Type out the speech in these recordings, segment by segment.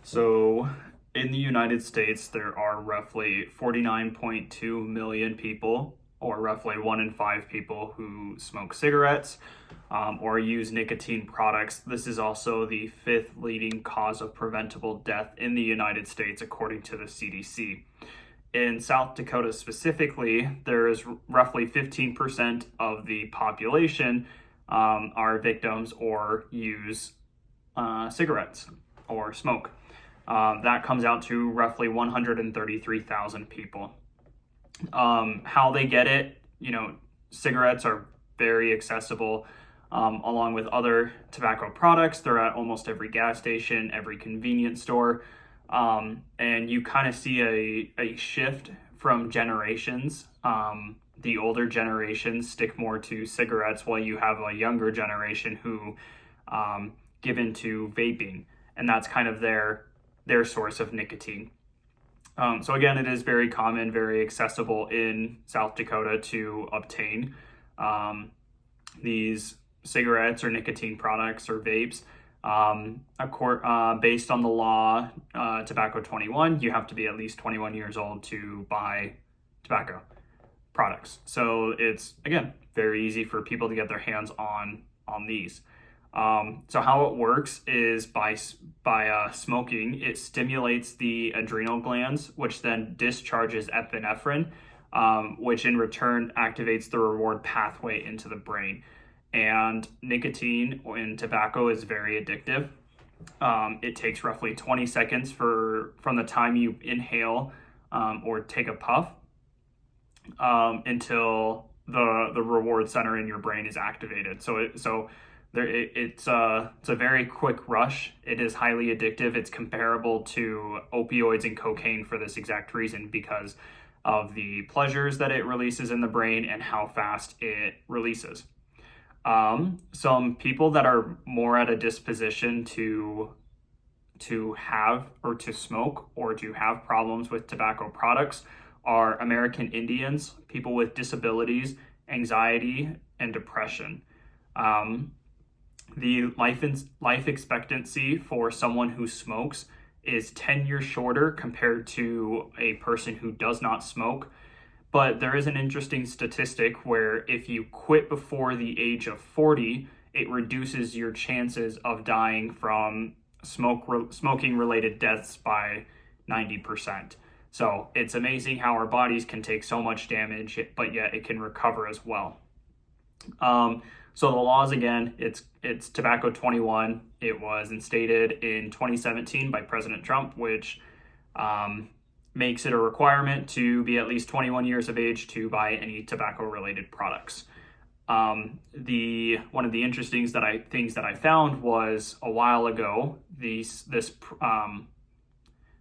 So, in the United States, there are roughly 49.2 million people, or roughly 1 in 5 people, who smoke cigarettes or use nicotine products. This is also the fifth leading cause of preventable death in the United States, according to the CDC. In South Dakota specifically, there is roughly 15% of the population are victims or use cigarettes or smoke. That comes out to roughly 133,000 people. How they get it, cigarettes are very accessible, along with other tobacco products. They're at almost every gas station, every convenience store. And you kind of see a shift from generations. The older generations stick more to cigarettes, while you have a younger generation who give into vaping, and that's kind of their source of nicotine. So again, it is very common, very accessible in South Dakota to obtain these cigarettes or nicotine products or vapes. Based on the law, Tobacco 21, you have to be at least 21 years old to buy tobacco products. So it's, again, very easy for people to get their hands on these. So how it works is by smoking, it stimulates the adrenal glands, which then discharges epinephrine, which in return activates the reward pathway into the brain. And nicotine in tobacco is very addictive. It takes roughly 20 seconds from the time you inhale or take a puff until the reward center in your brain is activated. It's a very quick rush. It is highly addictive. It's comparable to opioids and cocaine for this exact reason, because of the pleasures that it releases in the brain and how fast it releases. Some people that are more at a disposition to have or to smoke or to have problems with tobacco products are American Indians, people with disabilities, anxiety, and depression. The life expectancy for someone who smokes is 10 years shorter compared to a person who does not smoke. But there is an interesting statistic where if you quit before the age of 40, it reduces your chances of dying from smoking related deaths by 90%. So it's amazing how our bodies can take so much damage, but yet it can recover as well. So the laws, again, it's Tobacco 21. It was instated in 2017 by President Trump, which makes it a requirement to be at least 21 years of age to buy any tobacco-related products. One of the interesting things that I found was a while ago,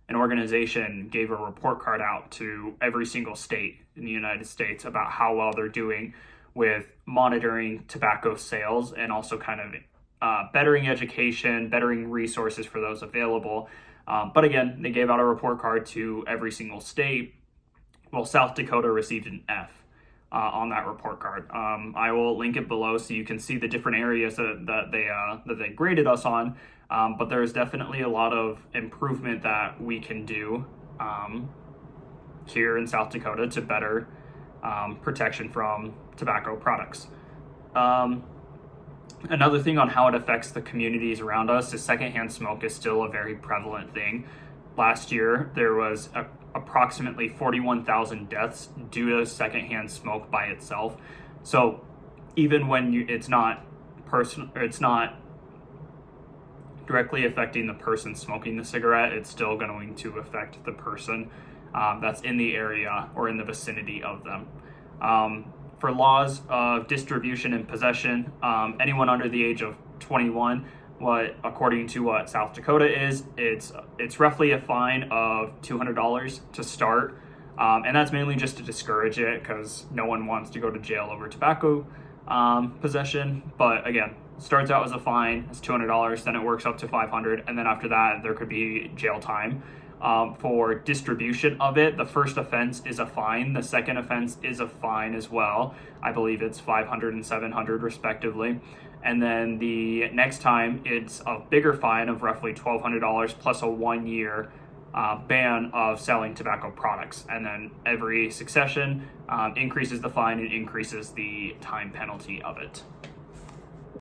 an organization gave a report card out to every single state in the United States about how well they're doing with monitoring tobacco sales, and also kind of bettering education, bettering resources for those available. But again, they gave out a report card to every single state. Well, South Dakota received an F on that report card. I will link it below so you can see the different areas that they graded us on. But there's definitely a lot of improvement that we can do here in South Dakota to better protection from tobacco products. Another thing on how it affects the communities around us is secondhand smoke is still a very prevalent thing. Last year, there was approximately 41,000 deaths due to secondhand smoke by itself. So even when it's not directly affecting the person smoking the cigarette, it's still going to affect the person that's in the area or in the vicinity of them. For laws of distribution and possession, anyone under the age of 21, according to what South Dakota is, it's roughly a fine of $200 to start, and that's mainly just to discourage it, because no one wants to go to jail over tobacco possession. But again, starts out as a fine, it's $200, then it works up to $500, and then after that there could be jail time. For distribution of it, the first offense is a fine. The second offense is a fine as well. I believe it's $500 and $700 respectively. And then the next time, it's a bigger fine of roughly $1,200 plus a 1 year ban of selling tobacco products. And then every succession increases the fine and increases the time penalty of it.